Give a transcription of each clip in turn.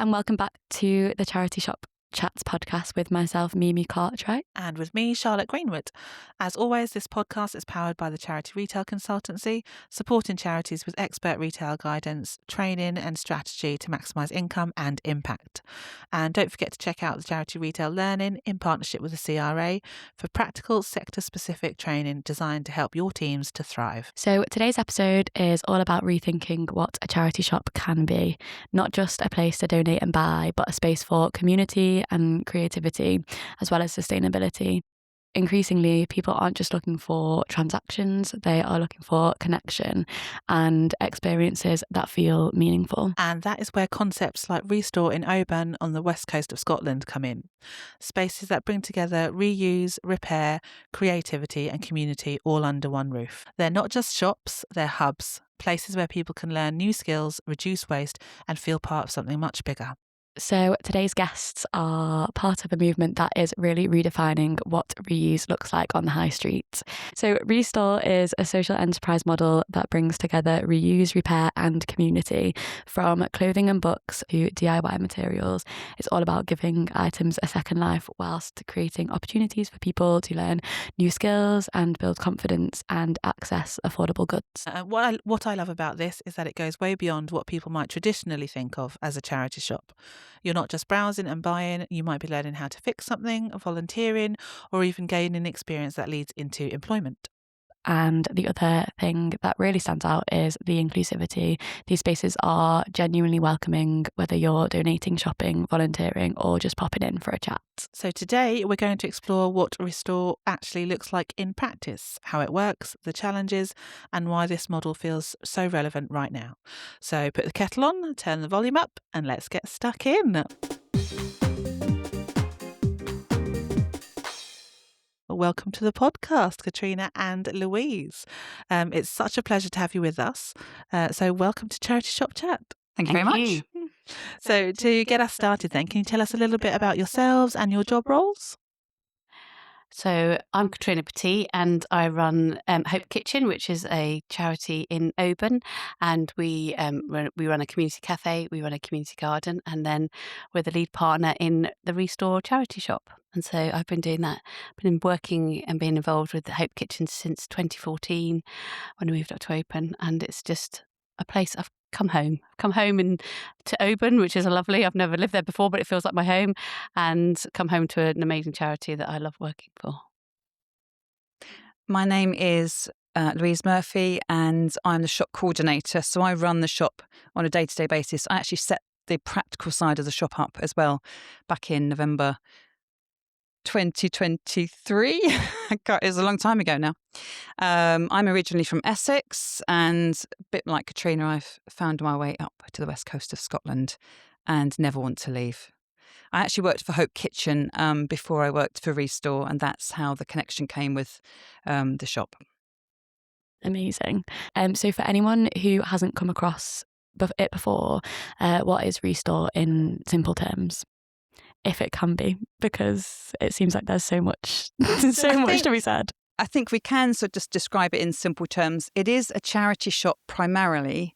and welcome back to the Charity Shop Chats podcast with myself, Mimi Cartwright. And with me, Charlotte Greenwood. As always, this podcast is powered by the Charity Retail Consultancy, supporting charities with expert retail guidance, training and strategy to maximise income and impact. And don't forget to check out the Charity Retail Learning in partnership with the CRA for practical sector-specific training designed to help your teams to thrive. So today's episode is all about rethinking what a charity shop can be. Not just a place to donate and buy, but a space for community and creativity, as well as sustainability. Increasingly, people aren't just looking for transactions, they are looking for connection and experiences that feel meaningful. And that is where concepts like Restore in Oban on the west coast of Scotland come in. Spaces that bring together reuse, repair, creativity and community all under one roof. They're not just shops, they're hubs, places where people can learn new skills, reduce waste and feel part of something much bigger. So today's guests are part of a movement that is really redefining what reuse looks like on the high street. So Restore is a social enterprise model that brings together reuse, repair and community. From clothing and books to DIY materials, it's all about giving items a second life whilst creating opportunities for people to learn new skills and build confidence and access affordable goods. What I love about this is that it goes way beyond what people might traditionally think of as a charity shop. You're not just browsing and buying, you might be learning how to fix something, volunteering, or even gaining experience that leads into employment. And the other thing that really stands out is the inclusivity. These spaces are genuinely welcoming, whether you're donating, shopping, volunteering, or just popping in for a chat. So today we're going to explore what Restore actually looks like in practice, how it works, the challenges, and why this model feels so relevant right now. So put the kettle on, turn the volume up, and let's get stuck in. Welcome to the podcast, Catriona and Louise. It's such a pleasure to have you with us. So welcome to Charity Shop Chat. Thank you very much. So to get us started then, can you tell us a little bit about yourselves and your job roles? So I'm Catriona Petit and I run Hope Kitchen, which is a charity in Oban, and we run a community cafe, we run a community garden, and then we're the lead partner in the Restore charity shop. And so I've been doing that. I've been working and being involved with the Hope Kitchen since 2014 when I moved up to Oban, and it's just a place I've come home. I've come home to Oban, which is lovely. I've never lived there before, but it feels like my home, and come home to an amazing charity that I love working for. My name is Louise Murphy and I'm the shop coordinator. So I run the shop on a day-to-day basis. I actually set the practical side of the shop up as well back in November 2023. It was a long time ago now. I'm originally from Essex, and a bit like Catriona, I've found my way up to the west coast of Scotland and never want to leave. I actually worked for Hope Kitchen before I worked for Restore, and that's how the connection came with the shop. Amazing. So for anyone who hasn't come across it before, what is Restore in simple terms? If it can be, because it seems like there's so much, much to be said. I think we can sort of just describe it in simple terms. It is a charity shop primarily,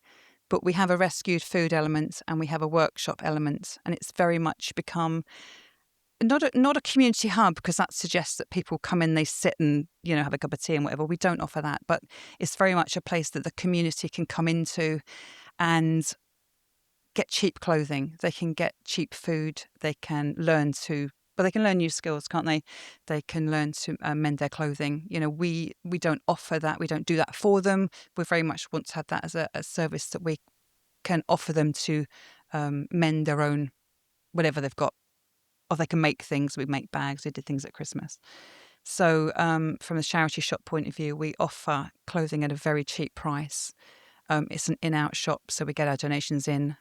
but we have a rescued food element and we have a workshop element, and it's very much become not a community hub, because that suggests that people come in, they sit and have a cup of tea and whatever. We don't offer that, but it's very much a place that the community can come into and get cheap clothing. They can get cheap food. They can learn new skills, can't they? They can learn to mend their clothing. We don't offer that. We don't do that for them. We very much want to have that as a service that we can offer them to mend their own whatever they've got. Or they can make things. We make bags. We did things at Christmas. So from a charity shop point of view, we offer clothing at a very cheap price. It's an in-out shop, so we get our donations in.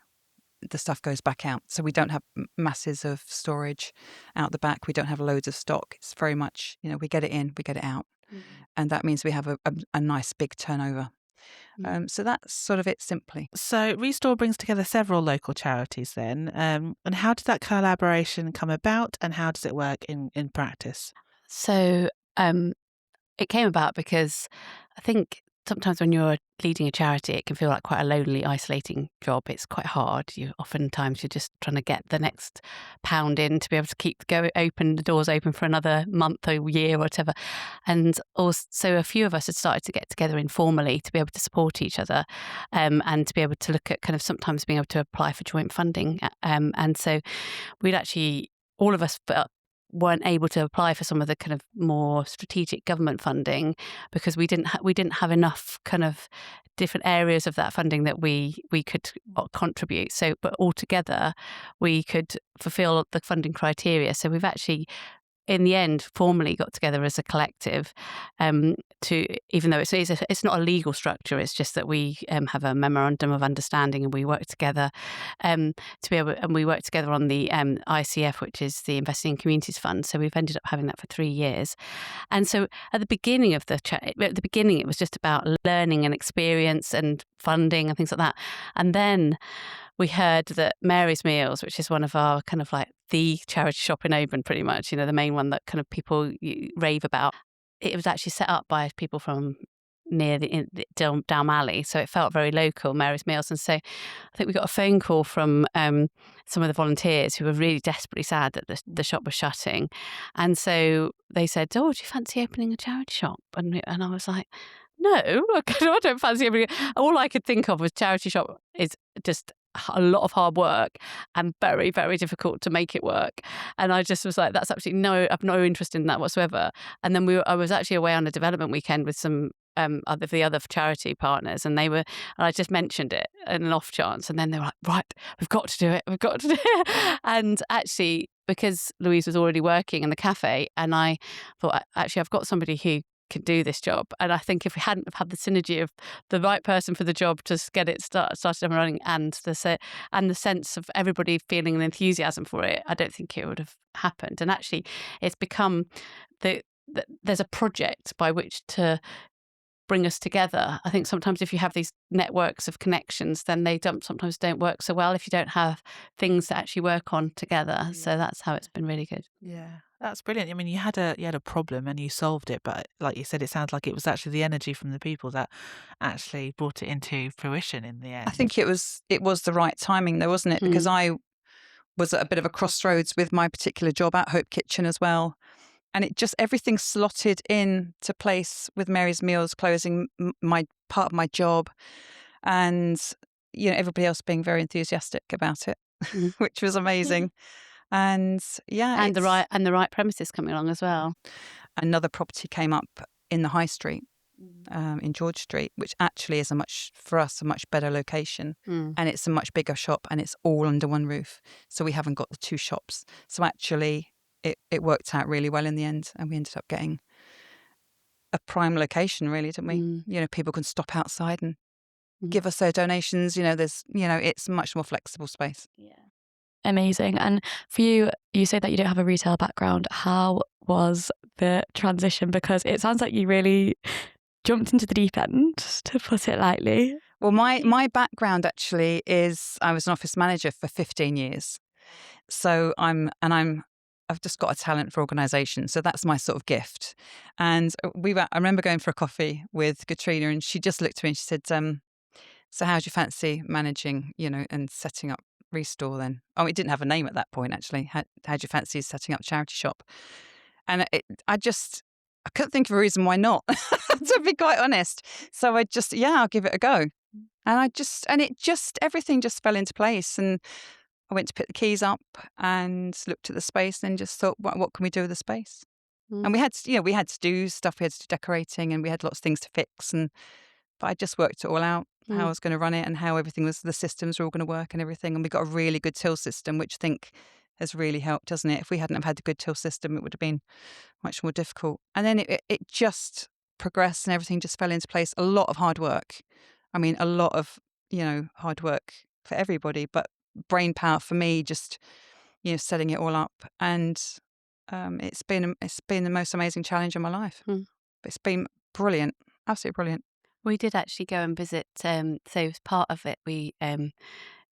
The stuff goes back out. So we don't have masses of storage out the back. We don't have loads of stock. It's very much, we get it in, we get it out. And that means we have a nice big turnover. So that's sort of it simply. So Restore brings together several local charities then. And how did that collaboration come about, and how does it work in practice? So it came about because I think sometimes when you're leading a charity, it can feel like quite a lonely, isolating job. It's quite hard. Oftentimes you're just trying to get the next pound in to be able to keep the doors open for another month or year or whatever. And also a few of us had started to get together informally to be able to support each other, and to be able to look at kind of sometimes being able to apply for joint funding. And so we'd actually, all of us weren't able to apply for some of the kind of more strategic government funding because we didn't have enough kind of different areas of that funding that we could contribute. So, but altogether, we could fulfil the funding criteria. So we've actually, in the end, formally got together as a collective, to, even though it's not a legal structure, it's just that we have a memorandum of understanding and we work together and we work together on the ICF, which is the Investing in Communities Fund. So we've ended up having that for 3 years. And so at the beginning it was just about learning and experience and funding and things like that. And then we heard that Mary's Meals, which is one of our kind of like the charity shop in Oban, pretty much, the main one that kind of people rave about, it was actually set up by people from near the Down Alley. So it felt very local, Mary's Meals. And so I think we got a phone call from some of the volunteers who were really desperately sad that the shop was shutting. And so they said, "Oh, do you fancy opening a charity shop?" And I was like, "No, I don't fancy opening." All I could think of was charity shop is just a lot of hard work and very, very difficult to make it work. And I just was like, that's absolutely I've no interest in that whatsoever. And then I was actually away on a development weekend with some other charity partners, and I just mentioned it in an off chance, and then they were like, "Right, we've got to do it." And actually, because Louise was already working in the cafe, and I thought, actually, I've got somebody who can do this job. And I think if we hadn't have had the synergy of the right person for the job to get it started up and running, and the sense of everybody feeling an enthusiasm for it, I don't think it would have happened. And actually, it's become there's a project by which to bring us together. I think sometimes if you have these networks of connections, then they sometimes don't work so well if you don't have things to actually work on together. So that's how it's been really good. Yeah, that's brilliant. I mean, you had a problem and you solved it, but like you said, it sounds like it was actually the energy from the people that actually brought it into fruition in the end. I think it was the right timing though, wasn't it? Because I was at a bit of a crossroads with my particular job at Hope Kitchen as well. And it just, everything slotted in to place with Mary's Meals closing my part of my job, and everybody else being very enthusiastic about it, which was amazing. And and the right premises coming along as well. Another property came up in the High Street, in George Street, which actually is a much better location, and it's a much bigger shop, and it's all under one roof. So we haven't got the two shops. So actually, it worked out really well in the end, and we ended up getting a prime location, really, didn't we? People can stop outside and give us their donations. It's a much more flexible space. Yeah. Amazing. And for you say that you don't have a retail background. How was the transition? Because it sounds like you really jumped into the deep end, to put it lightly. Well, my background actually is I was an office manager for 15 years. So I've just got a talent for organisation. So that's my sort of gift. And I remember going for a coffee with Catriona, and she just looked at me and she said, "So how do you fancy managing, and setting up Restore then?" Oh, it didn't have a name at that point, actually. How do you fancy setting up a charity shop? And I couldn't think of a reason why not, to be quite honest. So I'll give it a go. And everything just fell into place. And I went to pick the keys up and looked at the space and just thought, what can we do with the space? And we had to do stuff. We had to do decorating, and we had lots of things to fix. But I just worked it all out, how I was going to run it and how the systems were all going to work and everything. And we got a really good till system, which I think has really helped, doesn't it? If we hadn't have had the good till system, it would have been much more difficult. And then it just progressed, and everything just fell into place. A lot of hard work. I mean, a lot of, hard work for everybody, but brain power for me, just, setting it all up. And it's been the most amazing challenge of my life. It's been brilliant, absolutely brilliant. We did actually go and visit. So as part of it, we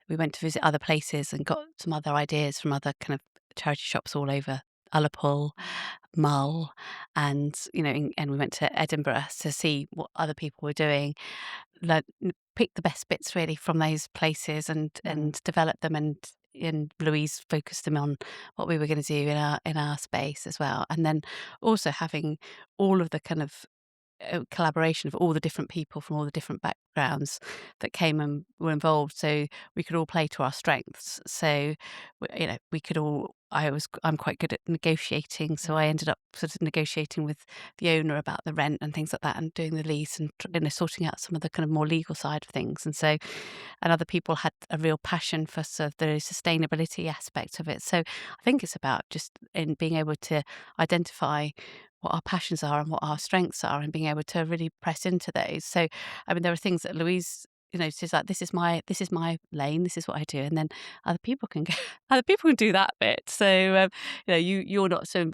went to visit other places and got some other ideas from other kind of charity shops all over Ullapool, Mull, and and we went to Edinburgh to see what other people were doing. Pick the best bits really from those places and develop them, and Louise focused them on what we were going to do in our space as well, and then also having all of the kind of collaboration of all the different people from all the different backgrounds that came and were involved, so we could all play to our strengths. So we could all. I'm quite good at negotiating, so I ended up sort of negotiating with the owner about the rent and things like that, and doing the lease and sorting out some of the kind of more legal side of things. And other people had a real passion for sort of the sustainability aspect of it. So I think it's about just in being able to identify what our passions are and what our strengths are, and being able to really press into those. So, I mean, there are things that Louise, she's like, this is my lane, this is what I do, and then other people can do that bit. So, you're not so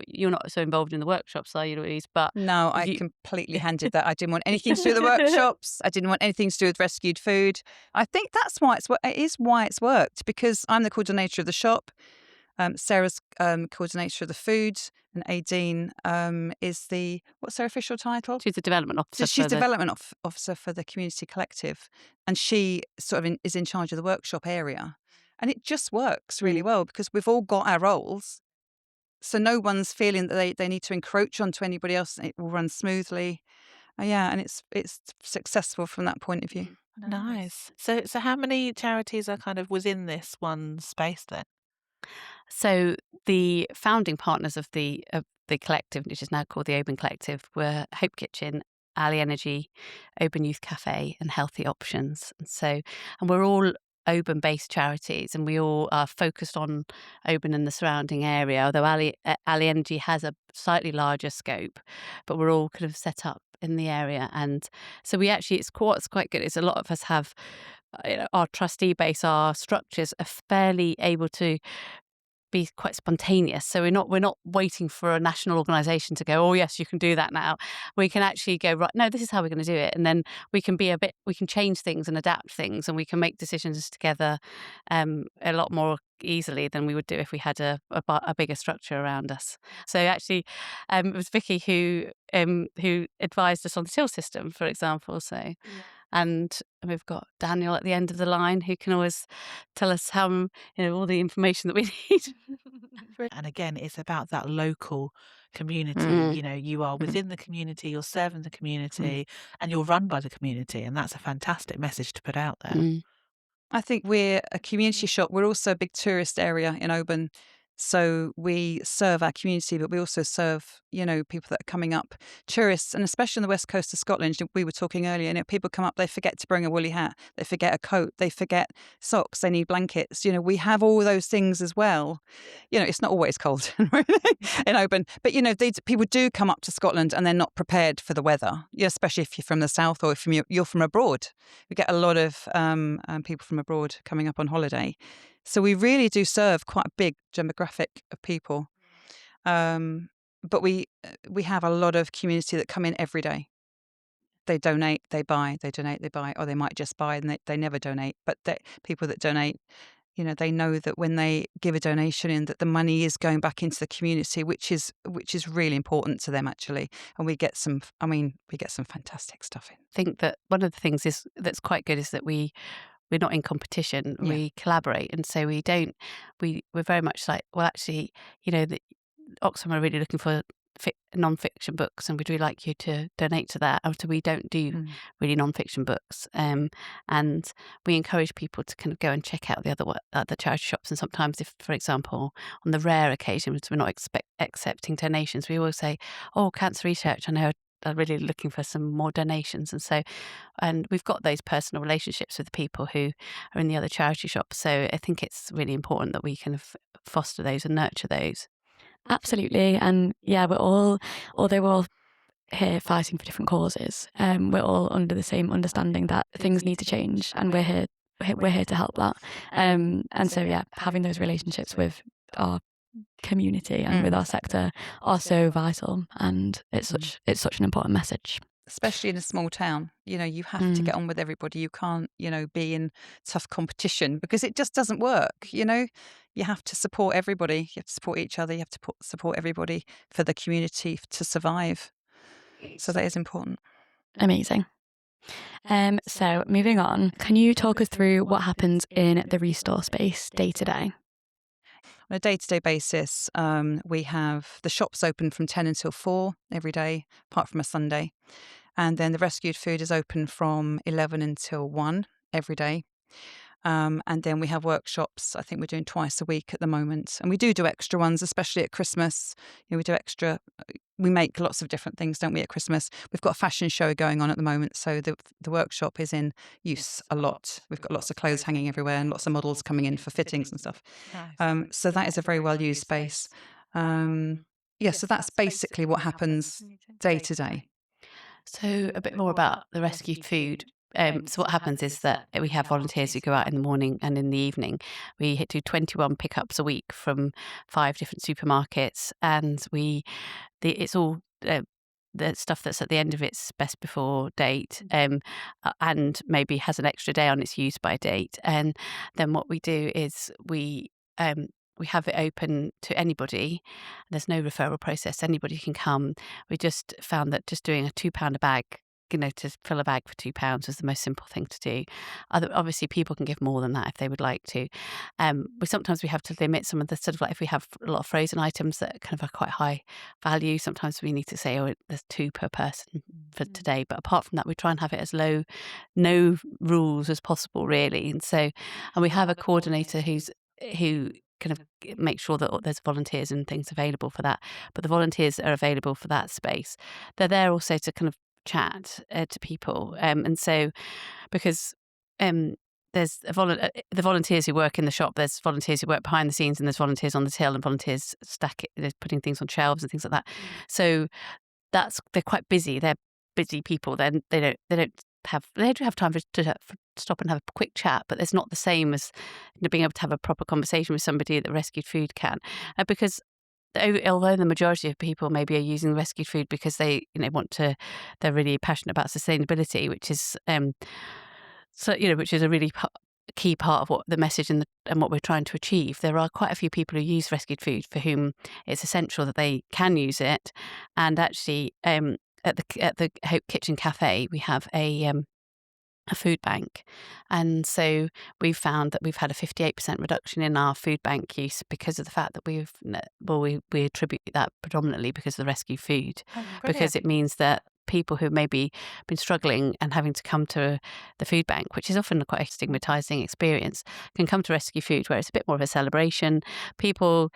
involved in the workshops, are you, Louise? But no, I completely handed that. I didn't want anything to do with the workshops. I didn't want anything to do with rescued food. I think that's why it's worked, because I'm the coordinator of the shop. Sarah's coordinator of the food, and Aideen is what's her official title? She's the development officer. She's development officer for the community collective, and she sort of is in charge of the workshop area. And it just works really well, because we've all got our roles, so no one's feeling that they need to encroach onto anybody else, and it will run smoothly. And it's successful from that point of view. Nice. So how many charities are kind of within this one space then? So the founding partners of the collective, which is now called the Oban Collective, were Hope Kitchen, Ali Energy, Oban Youth Cafe, and Healthy Options. And we're all Oban-based charities, and we all are focused on Oban and the surrounding area. Although Ali Energy has a slightly larger scope, but we're all kind of set up in the area. And so what's quite good is a lot of us have our trustee base, our structures are fairly able to be quite spontaneous. So we're not waiting for a national organisation to go, oh yes, you can do that now. We can actually go, right, no, this is how we're going to do it, and then we can change things and adapt things, and we can make decisions together a lot more easily than we would do if we had a bigger structure around us. So actually, it was Vicky who advised us on the till system, for example. So. Yeah. And we've got Daniel at the end of the line, who can always tell us all the information that we need. And again, it's about that local community. You are within the community, you're serving the community, and you're run by the community. And that's a fantastic message to put out there. I think we're a community shop. We're also a big tourist area in Oban. So we serve our community, but we also serve, people that are coming up, tourists, and especially on the west coast of Scotland. We were talking earlier, people come up, they forget to bring a woolly hat, they forget a coat, they forget socks, they need blankets. We have all those things as well. It's not always cold in Oban, but people do come up to Scotland and they're not prepared for the weather, especially if you're from the south or if you're from abroad. We get a lot of people from abroad coming up on holiday. So we really do serve quite a big demographic of people. But we have a lot of community that come in every day. They donate, they buy, they donate, they buy, or they might just buy and they never donate. But people that donate, they know that when they give a donation in, that the money is going back into the community, which is really important to them actually. And we get some fantastic stuff in. I think that one of the things that's quite good is that we're not in competition. Yeah. We collaborate, and so we're very much like, well, actually, the Oxfam are really looking for non-fiction books, and we'd really like you to donate to that. So we don't do really non-fiction books, and we encourage people to kind of go and check out the other charity shops. And sometimes, if, for example, on the rare occasions we're not accepting donations, we always say, "Oh, cancer research, I know are really looking for some more donations." And we've got those personal relationships with the people who are in the other charity shops. So I think it's really important that we kind of foster those and nurture those. Absolutely. And yeah, although we're all here fighting for different causes, we're all under the same understanding that things need to change, and we're here to help that. And so yeah, having those relationships with our community and with our sector are so vital, and it's such an important message. Especially in a small town, you have to get on with everybody. You can't, be in tough competition, because it just doesn't work. you have to support everybody. You have to support each other. You have to support everybody for the community to survive. So that is important. Amazing. So moving on, can you talk us through what happens in the restore space day to day? On a day-to-day basis, we have the shops open from 10 until 4 every day, apart from a Sunday. And then the rescued food is open from 11 until 1 every day. And then we have workshops. I think we're doing twice a week at the moment. And we do extra ones, especially at Christmas. We do extra. We make lots of different things, don't we, at Christmas? We've got a fashion show going on at the moment. So the workshop is in use a lot. We've got lots of clothes hanging everywhere and lots of models coming in for fittings and stuff. So that is a very well-used space. So that's basically what happens day to day. So a bit more about the rescued food. So what happens is that we have volunteers who go out in the morning and in the evening. We do 21 pickups a week from 5 different supermarkets, and it's all the stuff that's at the end of its best before date, and maybe has an extra day on its use by date. And then what we do is we have it open to anybody. There's no referral process. Anybody can come. We just found that just doing a £2 a bag, to fill a bag for £2 was the most simple thing to do. Obviously, people can give more than that if they would like to. Sometimes we have to limit some of the sort of, like, if we have a lot of frozen items that kind of are quite high value, sometimes we need to say, there's 2 per person for today. But apart from that, we try and have it as no rules as possible, really. And we have a coordinator who kind of make sure that there's volunteers and things available for that. But the volunteers are available for that space. They're there also to kind of chat to people, and so because there's the volunteers who work in the shop, there's volunteers who work behind the scenes, and there's volunteers on the till, and volunteers putting things on shelves and things like that. So they're quite busy. They're busy people. Then they do have time to stop and have a quick chat, but it's not the same as being able to have a proper conversation with somebody that rescued food can, because although the majority of people maybe are using rescued food because they're really passionate about sustainability, which is which is a really key part of what the message and what we're trying to achieve. There are quite a few people who use rescued food for whom it's essential that they can use it. And actually, at the Hope Kitchen Cafe, we have a food bank, and so we've found that we've had a 58% reduction in our food bank use because of the fact that we attribute that predominantly because of the rescue food, because it means that people who maybe been struggling and having to come to the food bank, which is often quite a stigmatizing experience, can come to rescue food where it's a bit more of a celebration. People,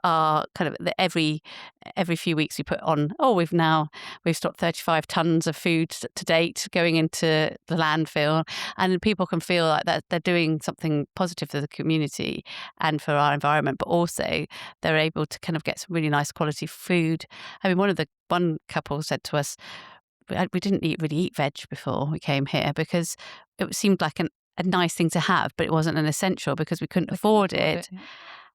are kind of every few weeks we put on, we've stocked 35 tons of food to date going into the landfill, and people can feel like that they're doing something positive for the community and for our environment, but also they're able to kind of get some really nice quality food. I mean, one couple said to us, we didn't really eat veg before we came here because it seemed like a nice thing to have, but it wasn't an essential because we couldn't afford it. Yeah.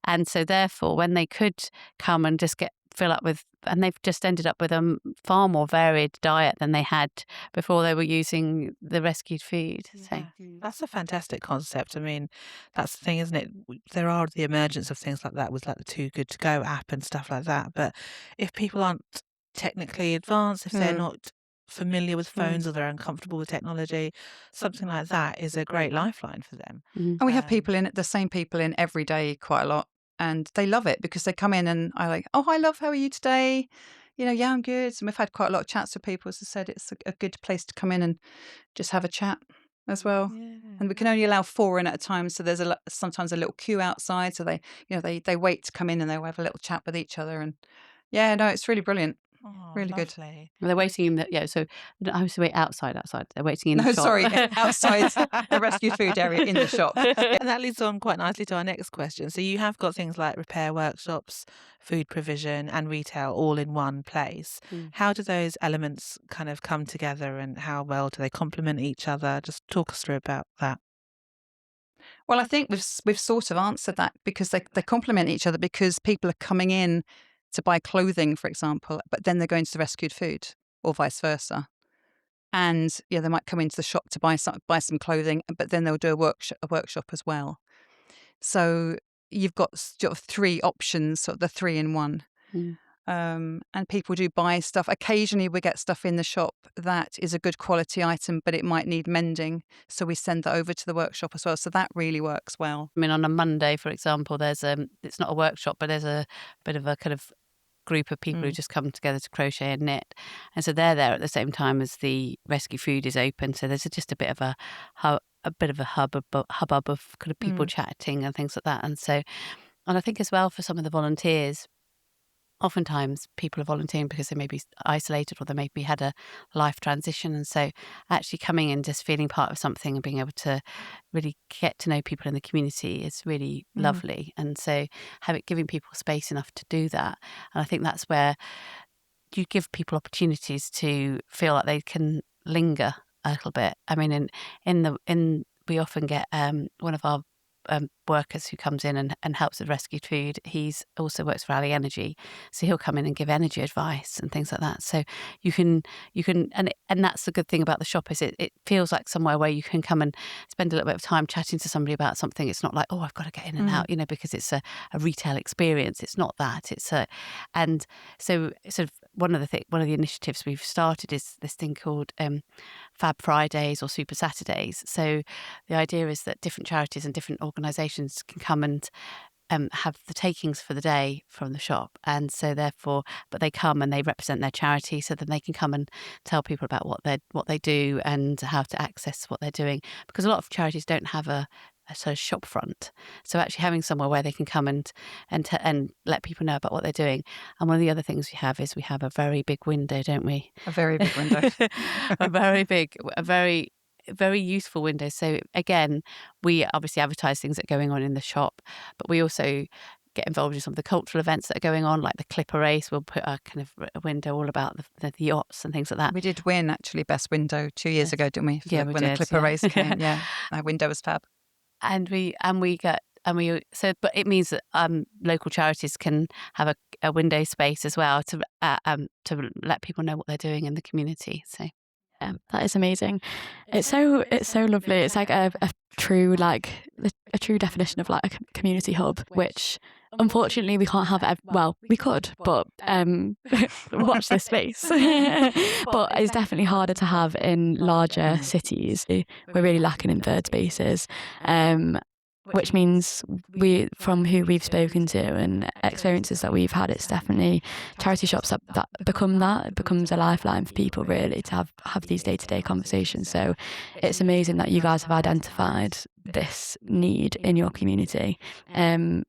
And so therefore, when they could come and just fill up with, and they've just ended up with a far more varied diet than they had before they were using the rescued food. So that's a fantastic concept. I mean, that's the thing, isn't it? There are the emergence of things like that with like the Too Good To Go app and stuff like that. But if people aren't technically advanced, if they're not familiar with phones or they're uncomfortable with technology, something like that is a great lifeline for them. And we have the same people in every day quite a lot, and they love it because they come in and I like, hi love, how are you today? Yeah, I'm good. And we've had quite a lot of chats with people. As I said, it's a good place to come in and just have a chat as well. Yeah. And we can only allow 4 in at a time, so there's sometimes a little queue outside, so they wait to come in and they'll have a little chat with each other. And it's really brilliant. Oh, really lovely. Good. Well, they're waiting in so I was to wait outside. They're waiting in the shop. Sorry, outside the rescue food area in the shop. And that leads on quite nicely to our next question. So you have got things like repair workshops, food provision and retail all in one place. How do those elements kind of come together and how well do they complement each other? Just talk us through about that. Well, I think we've sort of answered that because they complement each other, because people are coming in to buy clothing, for example, but then they're going to the rescued food, or vice versa. And they might come into the shop to buy some clothing, but then they'll do a workshop as well. So you've got sort of 3 options, sort of the 3 in 1. And people do buy stuff. Occasionally we get stuff in the shop that is a good quality item, but it might need mending. So we send that over to the workshop as well. So that really works well. I mean, on a Monday, for example, there's it's not a workshop, but there's a bit of a kind of group of people who just come together to crochet and knit, and so they're there at the same time as the rescue food is open. So there's just a bit of a hubbub of kind of people chatting and things like that. And I think as well for some of the volunteers, oftentimes people are volunteering because they may be isolated or they maybe had a life transition, and so actually coming and just feeling part of something and being able to really get to know people in the community is really lovely. And so giving people space enough to do that, and I think that's where you give people opportunities to feel like they can linger a little bit. I mean, we often get one of our workers who comes in and helps with rescue food. He's also works for Ali Energy, so he'll come in and give energy advice and things like that. So you can and that's the good thing about the shop, is it feels like somewhere where you can come and spend a little bit of time chatting to somebody about something. It's not like, oh, I've got to get in and out, because it's a retail experience. It's not that. And so sort of one of the initiatives we've started is this thing called Fab Fridays or Super Saturdays. So the idea is that different charities and different organisations can come and have the takings for the day from the shop, and so therefore, but they come and they represent their charity, so that they can come and tell people about what they do and how to access what they're doing, because a lot of charities don't have a sort of shop front. So actually having somewhere where they can come and let people know about what they're doing. And one of the other things we have a very big window, don't we? A very big window. a very useful window. So again, we obviously advertise things that are going on in the shop, but we also get involved in some of the cultural events that are going on, like the Clipper race. We'll put a kind of a window all about the yachts and things like that. We did win actually best window 2 years ago, didn't we? Yeah, when the Clipper race came. Yeah, our window was fab. But it means that local charities can have a window space as well to let people know what they're doing in the community. So. Yeah, that is amazing. It's so lovely. It's like a true definition of like a community hub, which unfortunately we can't have. We could, but watch this space. But it's definitely harder to have in larger cities. We're really lacking in third spaces. Which means from who we've spoken to and experiences that we've had, it's definitely charity shops that becomes a lifeline for people, really, to have these day-to-day conversations. So it's amazing that you guys have identified this need in your community and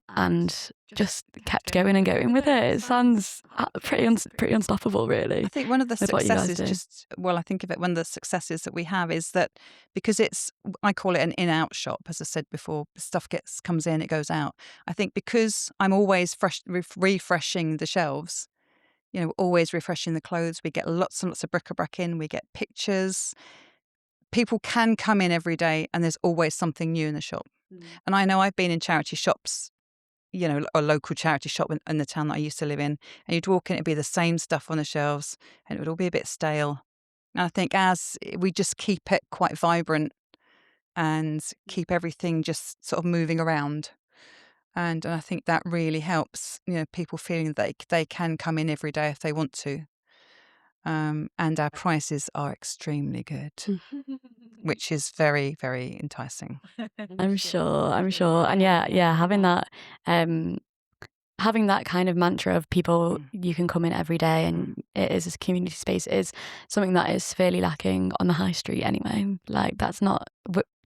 just kept going with it. It sounds pretty unstoppable, really. I think one of the successes, I think of it, one of the successes that we have is that because I call it an in-out shop, as I said before, stuff comes in, it goes out. I think because I'm always refreshing the shelves, always refreshing the clothes, we get lots and lots of bric-a-brac in, we get pictures. People can come in every day and there's always something new in the shop. And I know I've been in charity shops, a local charity shop in the town that I used to live in, and you'd walk in, it'd be the same stuff on the shelves and it would all be a bit stale. And I think as we just keep it quite vibrant and keep everything just sort of moving around, and I think that really helps, people feeling that they can come in every day if they want to. And our prices are extremely good, which is very, very enticing. I'm sure. And yeah, having that kind of mantra of people, you can come in every day and it is a community space, is something that is severely lacking on the high street anyway. Like that's not,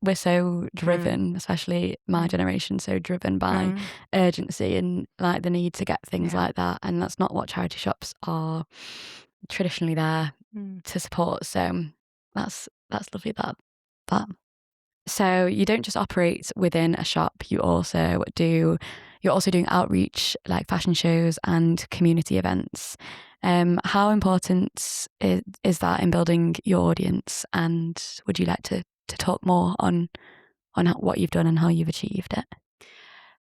we're so driven, especially my generation, so driven by urgency and like the need to get things like that. And that's not what charity shops are traditionally there to support. So that's lovely that. So you don't just operate within a shop, you're also doing outreach like fashion shows and community events. How important is that in building your audience, and would you like to talk more on what you've done and how you've achieved it?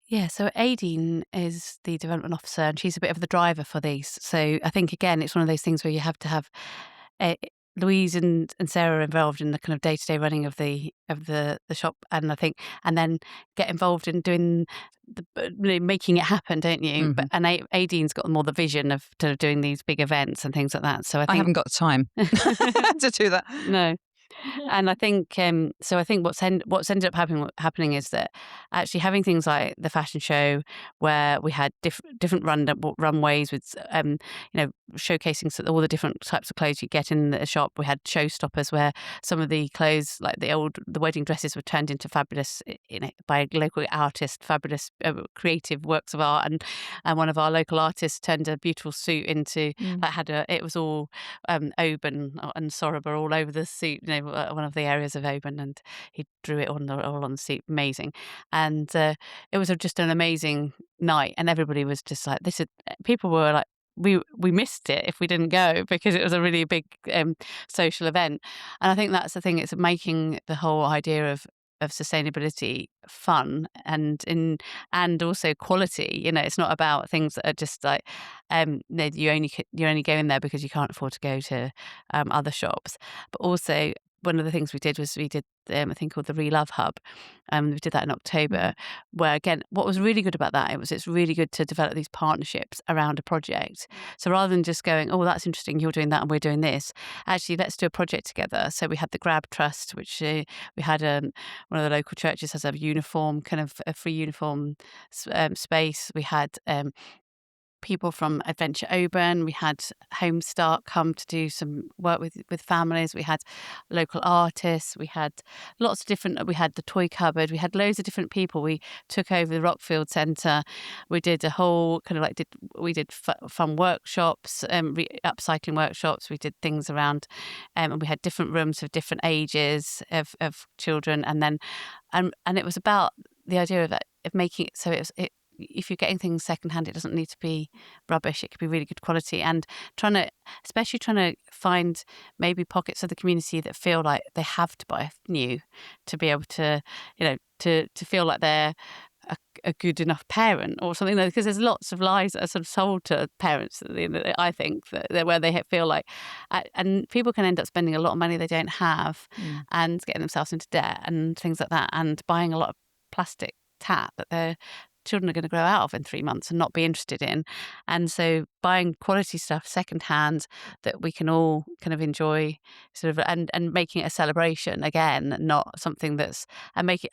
Yeah, so Aideen is the development officer and she's a bit of the driver for these. So I think, again, it's one of those things where you have to have Louise and Sarah are involved in the kind of day-to-day running of the shop, and I think, and then get involved in doing making it happen, don't you? Mm-hmm. But and Aidine's got more the vision of doing these big events and things like that. So I I think haven't got time to do that. no. And I think so. I think what's ended up happening is that actually having things like the fashion show, where we had different runways with showcasing all the different types of clothes you get in the shop. We had showstoppers where some of the clothes, like the wedding dresses, were turned into fabulous, by local artists, fabulous creative works of art, and one of our local artists turned a beautiful suit into it was all Oban and Soraba all over the suit, one of the areas of Oban, and he drew it all on the suit. Amazing. And it was just an amazing night, and everybody was just like, people were like, we missed it if we didn't go, because it was a really big social event. And I think that's the thing, it's making the whole idea of sustainability fun and also quality. It's not about things that are just like you only go in there because you can't afford to go to other shops. But also, one of the things we did was a thing called the Relove Hub. We did that in October, where, again, what was really good about that, it's really good to develop these partnerships around a project. So rather than just going, oh, that's interesting, you're doing that and we're doing this, actually, let's do a project together. So we had the Grab Trust, which we had one of the local churches has a uniform, kind of a free uniform space. We had people from Adventure Oban. We had Homestart come to do some work with families. We had local artists. We had lots of different. We had the toy cupboard. We had loads of different people. We took over the Rockfield Centre. We did a whole kind of we did fun workshops, upcycling workshops. We did things around, and we had different rooms of different ages of children, and then and it was about the idea of making it so if you're getting things secondhand, it doesn't need to be rubbish. It could be really good quality, and especially trying to find maybe pockets of the community that feel like they have to buy new to be able to, to feel like they're a good enough parent or something. Because there's lots of lies that are sort of sold to parents, I think, that where they feel like, and people can end up spending a lot of money they don't have and getting themselves into debt and things like that, and buying a lot of plastic tat that their children are going to grow out of in 3 months and not be interested in. And so buying quality stuff secondhand that we can all kind of enjoy, sort of, and making it a celebration again, not something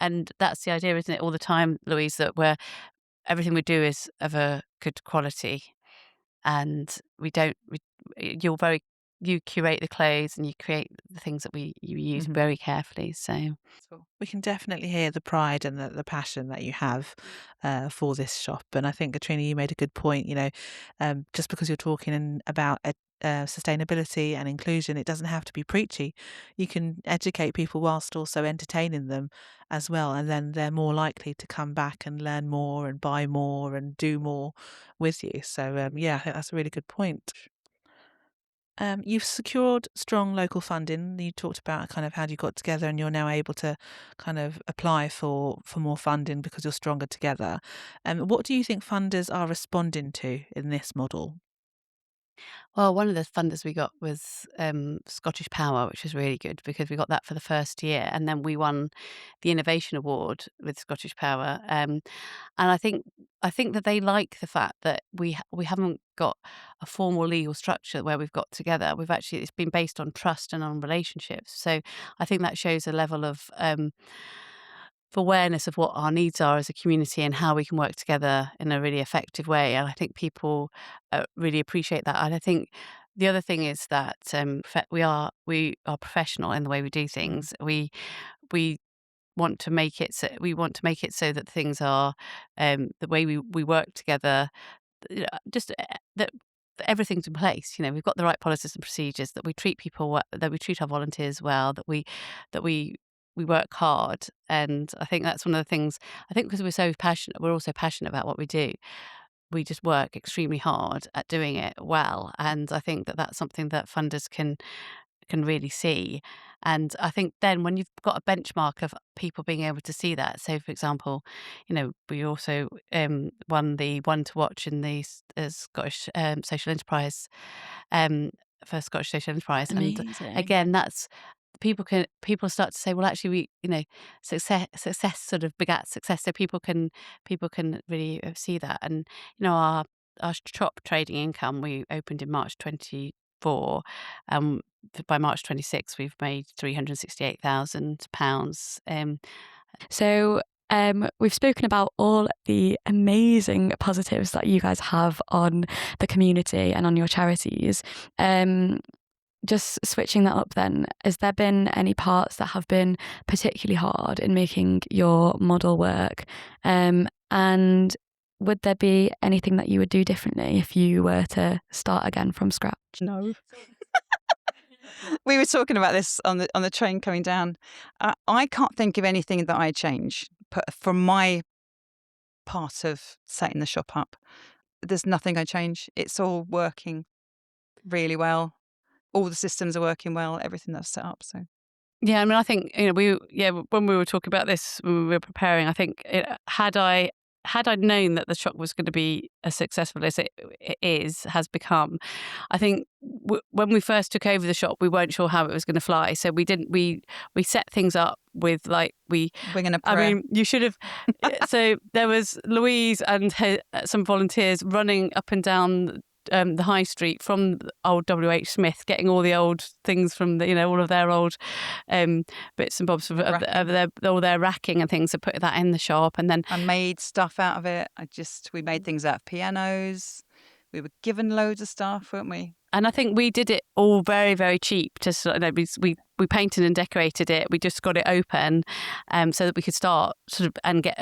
and that's the idea, isn't it, all the time, Louise, that everything we do is of a good quality, and you curate the clothes and you create the things that you use very carefully. So we can definitely hear the pride and the passion that you have for this shop. And I think, Catriona, you made a good point. Just because you're talking about sustainability and inclusion, it doesn't have to be preachy. You can educate people whilst also entertaining them as well, and then they're more likely to come back and learn more and buy more and do more with you. So I think that's a really good point. You've secured strong local funding. You talked about kind of how you got together, and you're now able to kind of apply for more funding because you're stronger together. What do you think funders are responding to in this model? Well, one of the funders we got was Scottish Power, which was really good because we got that for the first year, and then we won the Innovation Award with Scottish Power. And I think that they like the fact that we haven't got a formal legal structure where we've got together. It's been based on trust and on relationships. So I think that shows a level of awareness of what our needs are as a community and how we can work together in a really effective way. And I think people really appreciate that. And I think the other thing is that we are professional in the way we do things. We want to make it so that things are the way we work together. Just that everything's in place. We've got the right policies and procedures, that we treat people that we treat our volunteers well, that we work hard. And I think that's one of the things. I think because we're also passionate about what we do. We just work extremely hard at doing it well, and I think that that's something that funders can really see. And I think then when you've got a benchmark of people being able to see that, so for example, we also won the one to watch in the Scottish social enterprise for Scottish Social Enterprise. Amazing. And again, that's people start to say, well, actually, success sort of begat success, so people can really see that. And our shop trading income, we opened in March 24. By March 26, we've made £368,000. So we've spoken about all the amazing positives that you guys have on the community and on your charities. Just switching that up then, has there been any parts that have been particularly hard in making your model work? And would there be anything that you would do differently if you were to start again from scratch? No. We were talking about this on the train coming down. I can't think of anything that I'd change from my part of setting the shop up. There's nothing I change. It's all working really well. All the systems are working well. Everything that's set up. So. Yeah, I mean, I think when we were talking about this, when we were preparing, I think had I known that the shop was going to be as successful as it has become, I think when we first took over the shop, we weren't sure how it was going to fly. So we set things up with winging a prayer. I mean, you should have. So there was Louise and some volunteers running up and down the high street from old WH Smith, getting all the old things from all of their old bits and bobs of all their racking and things, to put that in the shop. And then I made stuff out of it. We made things out of pianos. We were given loads of stuff, weren't we? And I think we did it all very, very cheap. We painted and decorated it. We just got it open, so that we could start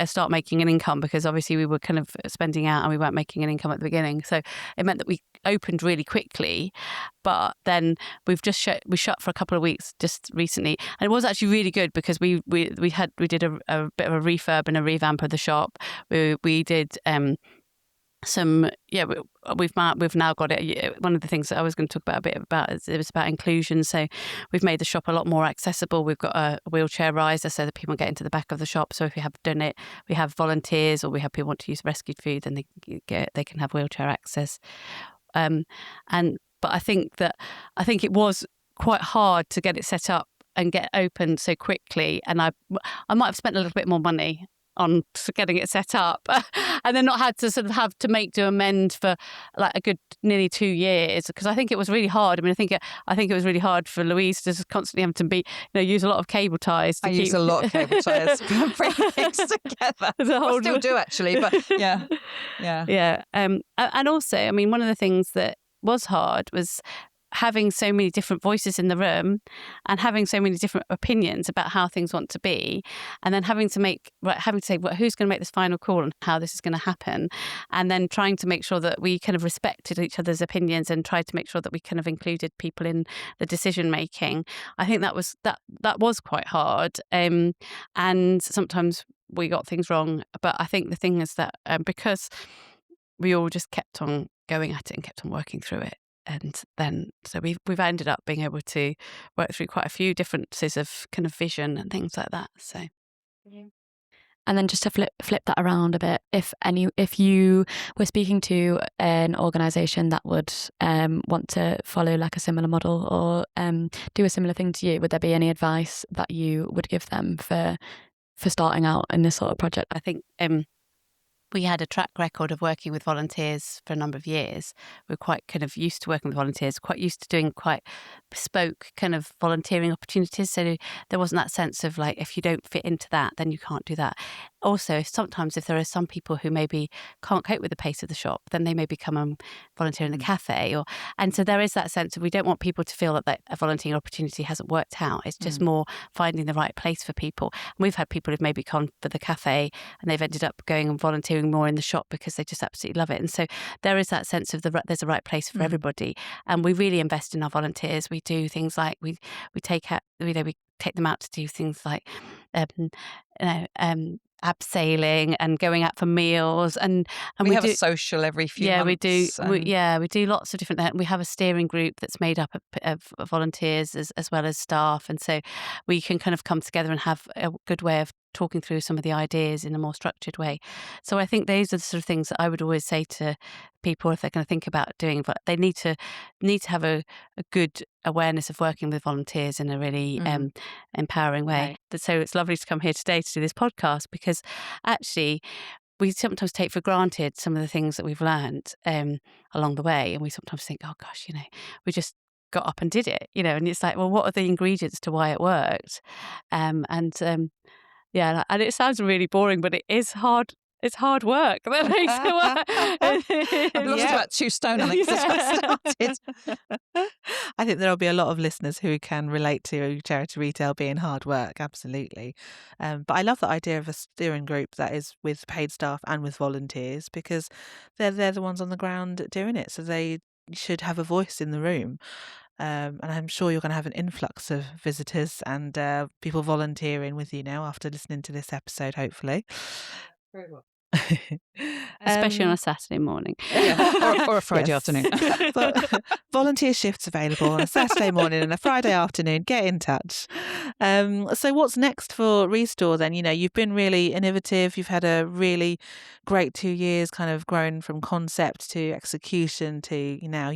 start making an income, because obviously we were kind of spending out and we weren't making an income at the beginning. So it meant that we opened really quickly. But then we shut for a couple of weeks just recently, and it was actually really good because we did a bit of a refurb and a revamp of the shop. We did. We've now got it. One of the things that I was going to talk about a bit about is it was about inclusion. So we've made the shop a lot more accessible. We've got a wheelchair riser so that people get into the back of the shop. So if we have done it, we have volunteers, or we have people want to use rescued food, then they can have wheelchair access. But I think it was quite hard to get it set up and get open so quickly, and I might have spent a little bit more money on getting it set up, and then not had to sort of have to amend for a good nearly 2 years, because I think it was really hard. I mean, I think it was really hard for Louise to just constantly have to use a lot of cable ties. Use a lot of cable ties to bring things together. I still do, actually, but yeah. And also, I mean, one of the things that was hard was having so many different voices in the room and having so many different opinions about how things want to be, and then having to say, well, who's going to make this final call on how this is going to happen, and then trying to make sure that we kind of respected each other's opinions and tried to make sure that we kind of included people in the decision making. I think that was quite hard, and sometimes we got things wrong. But I think the thing is that because we all just kept on going at it and kept on working through it. And then, so we've ended up being able to work through quite a few differences of kind of vision and things like that. So, and then just to flip that around a bit, if you were speaking to an organisation that would want to follow a similar model or do a similar thing to you, would there be any advice that you would give them for starting out in this sort of project? I think we had a track record of working with volunteers for a number of years. We're quite kind of used to working with volunteers, quite used to doing quite bespoke kind of volunteering opportunities. So there wasn't that sense of if you don't fit into that, then you can't do that. Also, sometimes if there are some people who maybe can't cope with the pace of the shop, then they may become a volunteer in the cafe. And so there is that sense of we don't want people to feel that a volunteering opportunity hasn't worked out. It's just more finding the right place for people. And we've had people who've maybe gone for the cafe and they've ended up going and volunteering more in the shop because they just absolutely love it. And so there is that sense of there's a right place for everybody. And we really invest in our volunteers. We do things like we take them out to do things like abseiling and going out for meals, and we have a social every few months. We do lots of different. We have a steering group that's made up of volunteers as well as staff, and so we can kind of come together and have a good way of talking through some of the ideas in a more structured way. So I think those are the sort of things that I would always say to people if they're going to think about doing, but they need to have a good awareness of working with volunteers in a really empowering way. Right. So it's lovely to come here today to do this podcast, because actually we sometimes take for granted some of the things that we've learned along the way, and we sometimes think, oh gosh, we just got up and did it, and it's like, well, what are the ingredients to why it worked? Yeah, and it sounds really boring, but it is hard. It's hard work that makes it work. I've lost about 2 stone, I think, since I started. I think there'll be a lot of listeners who can relate to charity retail being hard work, absolutely. But I love the idea of a steering group that is with paid staff and with volunteers, because they're the ones on the ground doing it, so they should have a voice in the room. And I'm sure you're going to have an influx of visitors and people volunteering with you now after listening to this episode, hopefully. Very well. Especially on a Saturday morning. Yeah, or a Friday afternoon. But volunteer shifts available on a Saturday morning and a Friday afternoon. Get in touch. So what's next for Restore then? You've been really innovative. You've had a really great 2 years, kind of grown from concept to execution to now,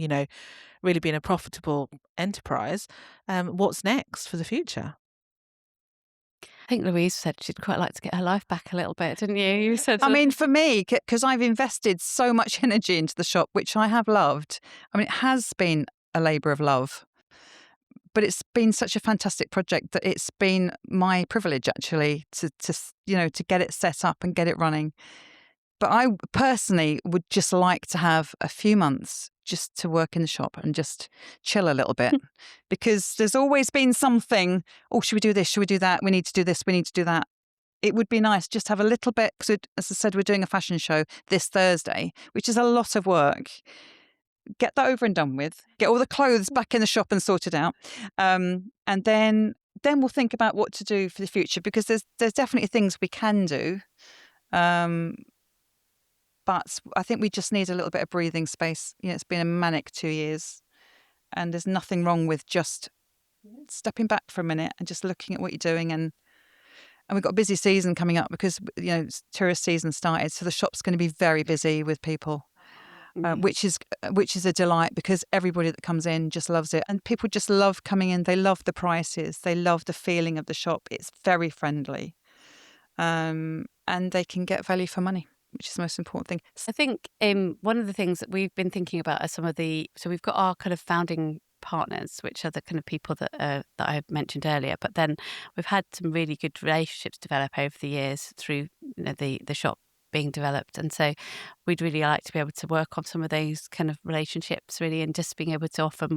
really being a profitable enterprise. What's next for the future? I think Louise said she'd quite like to get her life back a little bit, didn't you? You said. I mean, for me, because I've invested so much energy into the shop, which I have loved. I mean, it has been a labour of love, but it's been such a fantastic project that it's been my privilege actually to get it set up and get it running. But I personally would just like to have a few months just to work in the shop and just chill a little bit, because there's always been something, oh, should we do this? Should we do that? We need to do this. We need to do that. It would be nice just to have a little bit, because as I said, we're doing a fashion show this Thursday, which is a lot of work. Get that over and done with. Get all the clothes back in the shop and sorted out. And then we'll think about what to do for the future, because there's definitely things we can do. But I think we just need a little bit of breathing space. It's been a manic 2 years, and there's nothing wrong with just stepping back for a minute and just looking at what you're doing. And we've got a busy season coming up, because tourist season started, so the shop's going to be very busy with people, which is a delight, because everybody that comes in just loves it, and people just love coming in. They love the prices, they love the feeling of the shop. It's very friendly, and they can get value for money, which is the most important thing. I think one of the things that we've been thinking about are so we've got our kind of founding partners, which are the kind of people that I mentioned earlier, but then we've had some really good relationships develop over the years through the shop being developed, and so we'd really like to be able to work on some of those kind of relationships really, and just being able to offer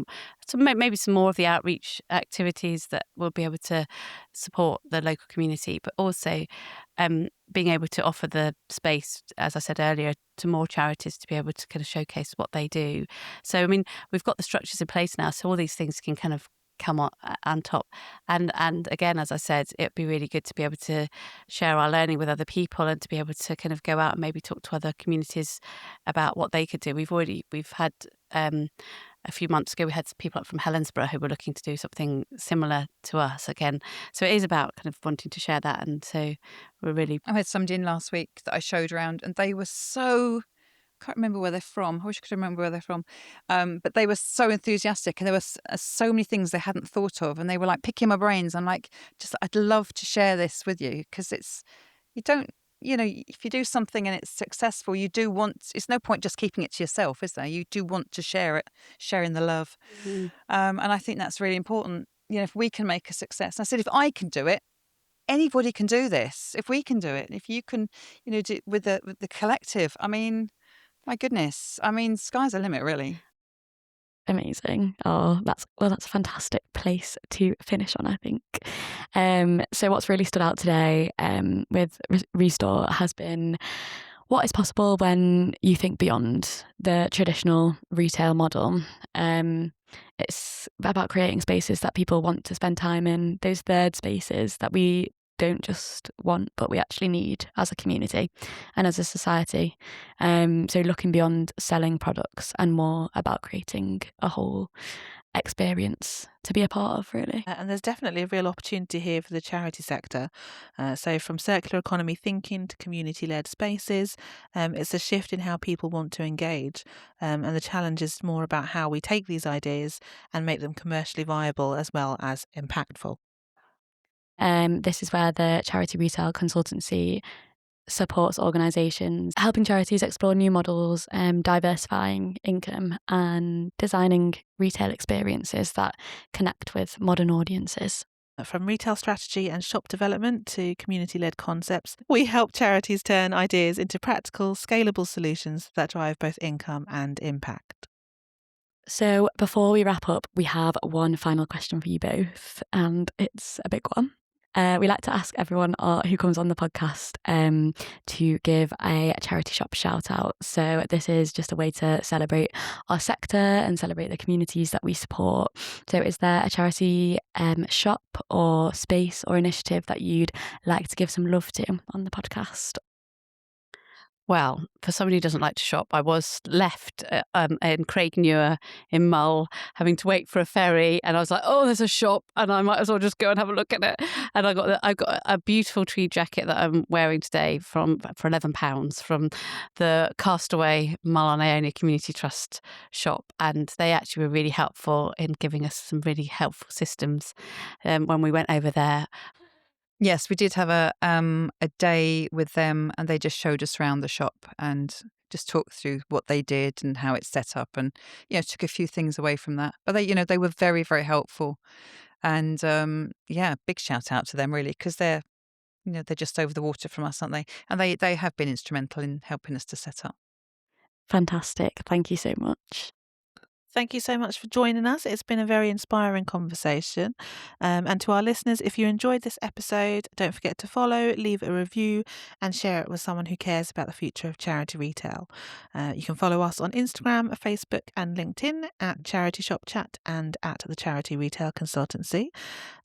maybe some more of the outreach activities that will be able to support the local community, but also being able to offer the space, as I said earlier, to more charities to be able to kind of showcase what they do. So I mean, we've got the structures in place now, so all these things can kind of come on top, and again, as I said, it'd be really good to be able to share our learning with other people, and to be able to kind of go out and maybe talk to other communities about what they could do. We've had a few months ago, we had some people up from Helensburgh who were looking to do something similar to us again. So it is about kind of wanting to share that, and so we're really. I had somebody in last week that I showed around, and they were so. Can't remember where they're from. I wish I could remember where they're from. But they were so enthusiastic, and there were so many things they hadn't thought of, and they were like picking my brains. I'm like, I'd love to share this with you, because if you do something and it's successful, it's no point just keeping it to yourself, is there? You do want to share it, sharing the love. Mm-hmm. And I think that's really important. If we can make a success, I said, if I can do it, anybody can do this. If we can do it, if you can, do it with the collective, I mean, my goodness. I mean, sky's the limit, really. Amazing. Oh, that's a fantastic place to finish on, I think. So what's really stood out today with Restore has been what is possible when you think beyond the traditional retail model. It's about creating spaces that people want to spend time in, those third spaces that we don't just want, but we actually need as a community and as a society. So looking beyond selling products and more about creating a whole experience to be a part of, really. And there's definitely a real opportunity here for the charity sector. So from circular economy thinking to community-led spaces, it's a shift in how people want to engage. And the challenge is more about how we take these ideas and make them commercially viable as well as impactful. This is where the charity retail consultancy supports organisations helping charities explore new models, diversifying income and designing retail experiences that connect with modern audiences. From retail strategy and shop development to community-led concepts, we help charities turn ideas into practical, scalable solutions that drive both income and impact. So before we wrap up, we have one final question for you both, and it's a big one. We like to ask everyone who comes on the podcast to give a charity shop shout out. So this is just a way to celebrate our sector and celebrate the communities that we support. So is there a charity shop or space or initiative that you'd like to give some love to on the podcast? Well, for somebody who doesn't like to shop, I was left in Craignewer in Mull, having to wait for a ferry, and I was like, "Oh, there's a shop, and I might as well just go and have a look at it." And I got a beautiful tweed jacket that I'm wearing today for £11 from the Castaway Mull on Iona Community Trust shop, and they actually were really helpful in giving us some really helpful systems when we went over there. Yes, we did have a day with them, and they just showed us around the shop and just talked through what they did and how it's set up, and took a few things away from that. But they were very, very helpful, and big shout out to them really, because they're just over the water from us, aren't they? And they have been instrumental in helping us to set up. Fantastic. Thank you so much. Thank you so much for joining us. It's been a very inspiring conversation. And to our listeners, if you enjoyed this episode, don't forget to follow, leave a review, and share it with someone who cares about the future of charity retail. You can follow us on Instagram, Facebook, and LinkedIn at Charity Shop Chat and at the Charity Retail Consultancy.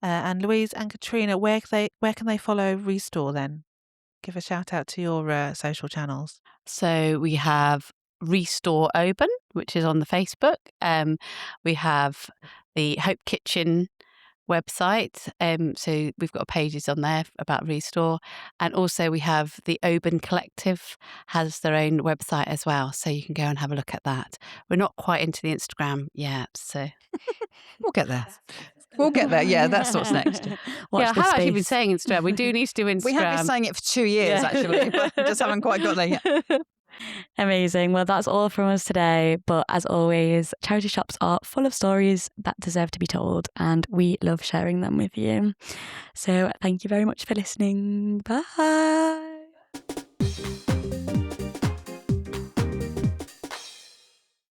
And Louise and Catriona, where can they follow Restore then? Give a shout out to your social channels. So we have Restore Oban, which is on the Facebook. We have the Hope Kitchen website. So we've got pages on there about Restore. And also we have the Oban Collective has their own website as well. So you can go and have a look at that. We're not quite into the Instagram yet, so we'll get there. We'll get there. Yeah, that's what's next. I have actually been saying Instagram. We do need to do Instagram. We have been saying it for 2 years, actually, but we just haven't quite got there yet. Amazing. Well, that's all from us today. But as always, charity shops are full of stories that deserve to be told, and we love sharing them with you. So thank you very much for listening. Bye.